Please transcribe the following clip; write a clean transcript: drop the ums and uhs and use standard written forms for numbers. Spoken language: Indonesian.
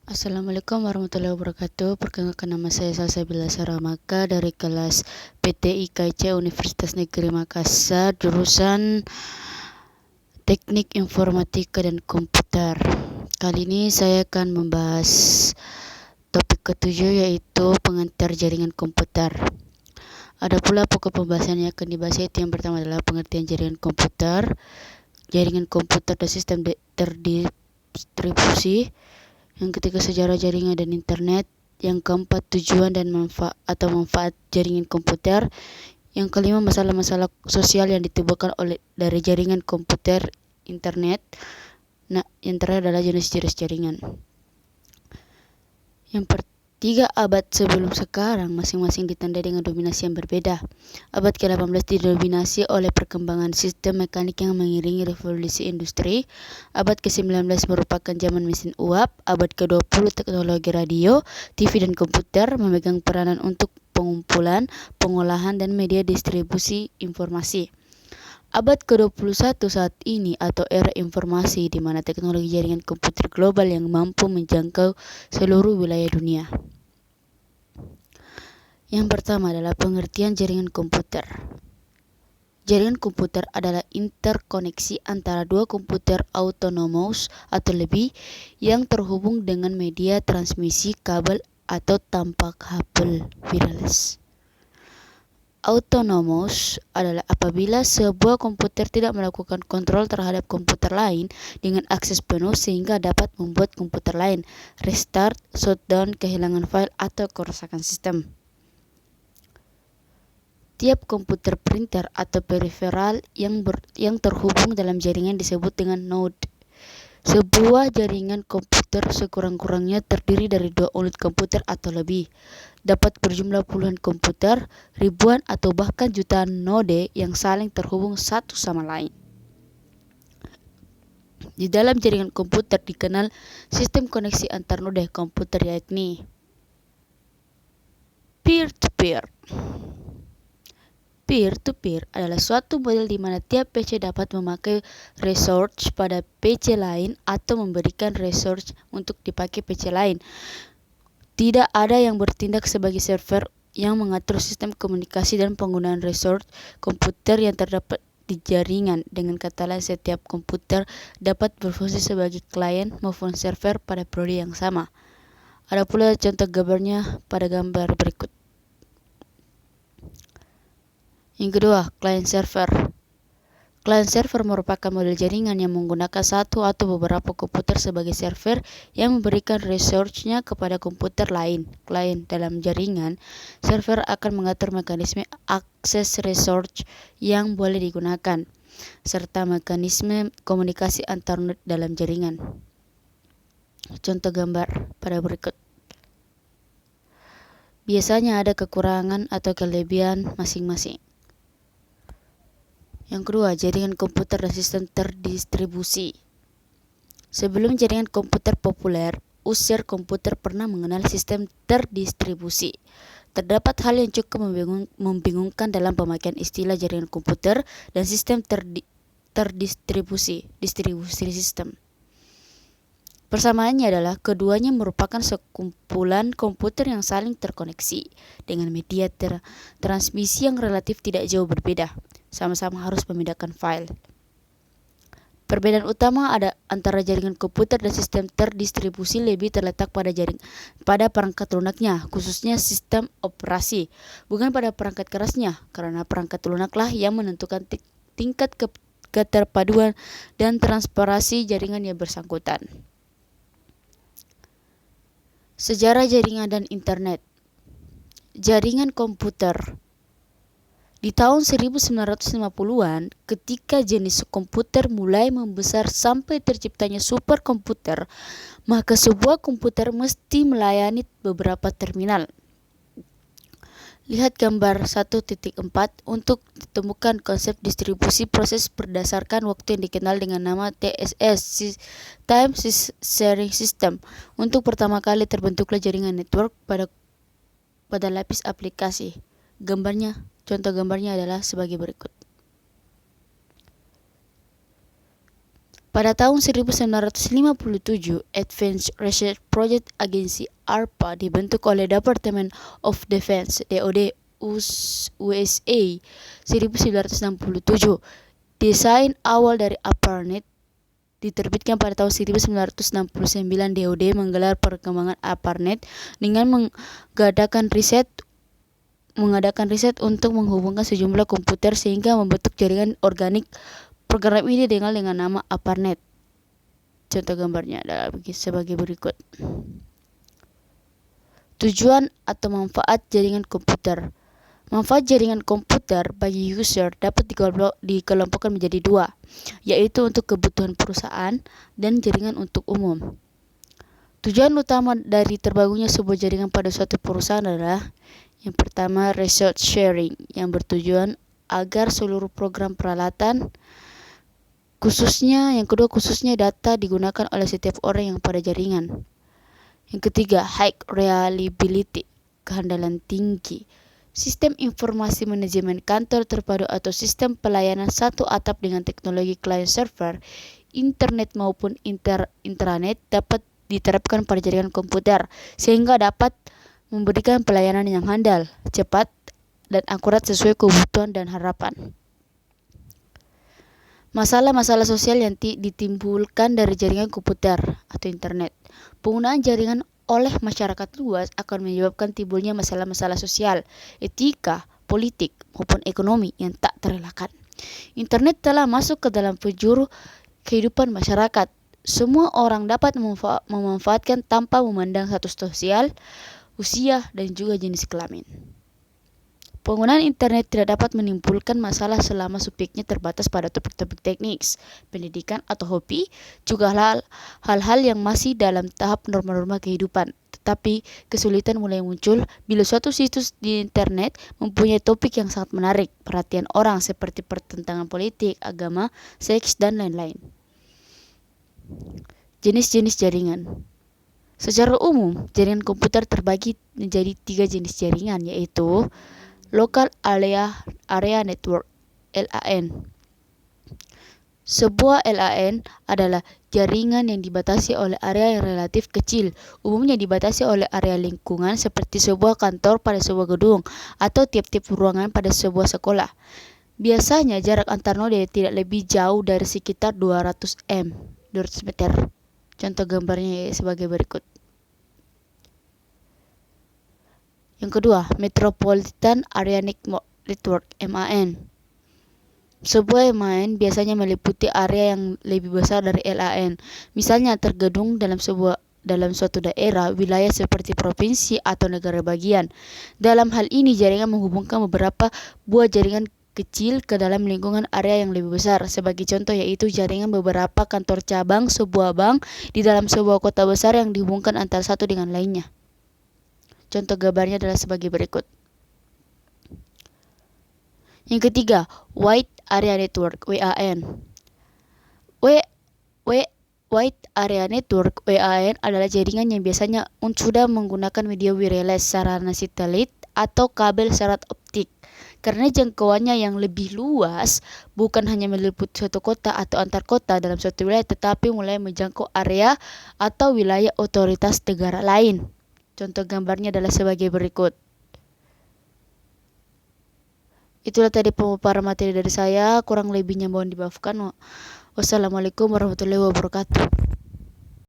Assalamualaikum warahmatullahi wabarakatuh. Perkenalkan, nama saya Salsabila Saramaka dari kelas PT IKC Universitas Negeri Makassar, jurusan Teknik Informatika dan Komputer. Kali ini saya akan membahas topik ketujuh, yaitu pengantar jaringan komputer. Ada pula pokok pembahasan yang akan dibahas, yaitu yang pertama adalah pengertian jaringan komputer dan sistem terdistribusi. Yang ketiga, sejarah jaringan dan internet. Yang keempat, tujuan dan manfaat jaringan komputer. Yang kelima, masalah-masalah sosial yang ditimbulkan dari jaringan komputer internet. Nah, yang terakhir adalah jenis-jenis jaringan. Yang tiga abad sebelum sekarang masing-masing ditandai dengan dominasi yang berbeda. Abad ke-18 didominasi oleh perkembangan sistem mekanik yang mengiringi revolusi industri. Abad ke-19 merupakan zaman mesin uap. Abad ke-20 teknologi radio, TV dan komputer memegang peranan untuk pengumpulan, pengolahan dan media distribusi informasi. Abad ke-21 saat ini atau era informasi, di mana teknologi jaringan komputer global yang mampu menjangkau seluruh wilayah dunia. Yang pertama adalah pengertian jaringan komputer. Jaringan komputer adalah interkoneksi antara dua komputer autonomous atau lebih yang terhubung dengan media transmisi kabel atau tanpa kabel wireless. Autonomous adalah apabila sebuah komputer tidak melakukan kontrol terhadap komputer lain dengan akses penuh sehingga dapat membuat komputer lain restart, shutdown, kehilangan file, atau kerusakan sistem. Tiap komputer printer atau periferal yang terhubung dalam jaringan disebut dengan node. Sebuah jaringan komputer sekurang-kurangnya terdiri dari 2 unit komputer atau lebih. Dapat berjumlah puluhan komputer, ribuan atau bahkan jutaan node yang saling terhubung satu sama lain. Di dalam jaringan komputer dikenal sistem koneksi antar node komputer, yakni peer-to-peer. Peer-to-peer adalah suatu model di mana tiap PC dapat memakai resource pada PC lain atau memberikan resource untuk dipakai PC lain. Tidak ada yang bertindak sebagai server yang mengatur sistem komunikasi dan penggunaan resource komputer yang terdapat di jaringan. Dengan kata lain, setiap komputer dapat berfungsi sebagai klien maupun server pada periode yang sama. Ada pula contoh gambarnya pada gambar berikut. Yang kedua, client server. Client server merupakan model jaringan yang menggunakan satu atau beberapa komputer sebagai server yang memberikan resource-nya kepada komputer lain. Client dalam jaringan server akan mengatur mekanisme akses resource yang boleh digunakan, serta mekanisme komunikasi antar node dalam jaringan. Contoh gambar pada berikut. Biasanya ada kekurangan atau kelebihan masing-masing. Yang kedua, jaringan komputer dan sistem terdistribusi. Sebelum jaringan komputer populer, user komputer pernah mengenal sistem terdistribusi. Terdapat hal yang cukup membingungkan dalam pemakaian istilah jaringan komputer dan sistem terdistribusi sistem. Persamaannya adalah keduanya merupakan sekumpulan komputer yang saling terkoneksi dengan media transmisi yang relatif tidak jauh berbeda. Sama-sama harus memindahkan file. Perbedaan utama ada antara jaringan komputer dan sistem terdistribusi lebih terletak pada perangkat lunaknya, khususnya sistem operasi, bukan pada perangkat kerasnya, karena perangkat lunaklah yang menentukan tingkat keterpaduan dan transparansi jaringan yang bersangkutan. Sejarah jaringan dan internet. Jaringan komputer. Di tahun 1950-an, ketika jenis komputer mulai membesar sampai terciptanya superkomputer, maka sebuah komputer mesti melayani beberapa terminal. Lihat gambar 1.4 untuk ditemukan konsep distribusi proses berdasarkan waktu yang dikenal dengan nama TSS, Time Sharing System. Untuk pertama kali terbentuklah jaringan network pada lapis aplikasi. Contoh gambarnya adalah sebagai berikut. Pada tahun 1957, Advanced Research Project Agency (ARPA) dibentuk oleh Department of Defense (DoD) USA 1967. Desain awal dari ARPANET diterbitkan pada tahun 1969. DoD menggelar perkembangan ARPANET dengan mengadakan riset untuk menghubungkan sejumlah komputer sehingga membentuk jaringan organik. Program ini dikenal dengan nama ARPANET. Contoh gambarnya adalah sebagai berikut. Tujuan atau manfaat jaringan komputer. Manfaat jaringan komputer bagi user dapat dikelompokkan menjadi dua, yaitu untuk kebutuhan perusahaan dan jaringan untuk umum. Tujuan utama dari terbangunnya sebuah jaringan pada suatu perusahaan adalah yang pertama, resource sharing, yang bertujuan agar seluruh program peralatan, yang kedua khususnya data digunakan oleh setiap orang yang pada jaringan. Yang ketiga, high reliability, kehandalan tinggi. Sistem informasi manajemen kantor terpadu atau sistem pelayanan satu atap dengan teknologi client server, internet maupun intranet dapat diterapkan pada jaringan komputer sehingga dapat memberikan pelayanan yang handal, cepat, dan akurat sesuai kebutuhan dan harapan. Masalah-masalah sosial yang ditimbulkan dari jaringan komputer atau internet. Penggunaan jaringan oleh masyarakat luas akan menyebabkan timbulnya masalah-masalah sosial, etika, politik, maupun ekonomi yang tak terelakkan. Internet telah masuk ke dalam penjuru kehidupan masyarakat. Semua orang dapat memanfaatkan tanpa memandang status sosial, usia, dan juga jenis kelamin. Penggunaan internet tidak dapat menimbulkan masalah selama subjeknya terbatas pada topik-topik teknis, pendidikan, atau hobi, juga hal-hal yang masih dalam tahap norma-norma kehidupan. Tetapi kesulitan mulai muncul bila suatu situs di internet mempunyai topik yang sangat menarik perhatian orang seperti pertentangan politik, agama, seks, dan lain-lain. Jenis-jenis jaringan. Secara umum, jaringan komputer terbagi menjadi 3 jenis jaringan, yaitu Local Area Network (LAN). Sebuah LAN adalah jaringan yang dibatasi oleh area yang relatif kecil, umumnya dibatasi oleh area lingkungan seperti sebuah kantor pada sebuah gedung atau tiap-tiap ruangan pada sebuah sekolah. Biasanya jarak antar node tidak lebih jauh dari sekitar 200 meter. Contoh gambarnya sebagai berikut. Yang kedua, Metropolitan Area Network (MAN). Sebuah MAN biasanya meliputi area yang lebih besar dari LAN. Misalnya tergabung dalam suatu daerah, wilayah seperti provinsi atau negara bagian. Dalam hal ini, jaringan menghubungkan beberapa buah jaringan kecil ke dalam lingkungan area yang lebih besar. Sebagai contoh yaitu jaringan beberapa kantor cabang sebuah bank di dalam sebuah kota besar yang dihubungkan antara satu dengan lainnya. Contoh gambarnya adalah sebagai berikut. Yang ketiga, Wide Area Network (WAN). Wide Area Network (WAN) adalah jaringan yang biasanya sudah menggunakan media wireless, sarana satelit, atau kabel serat optik. Karena jangkauannya yang lebih luas, bukan hanya meliputi suatu kota atau antar kota dalam suatu wilayah, tetapi mulai menjangkau area atau wilayah otoritas negara lain. Contoh gambarnya adalah sebagai berikut. Itulah tadi pemaparan materi dari saya, kurang lebihnya mohon dimaafkan. Wassalamualaikum warahmatullahi wabarakatuh.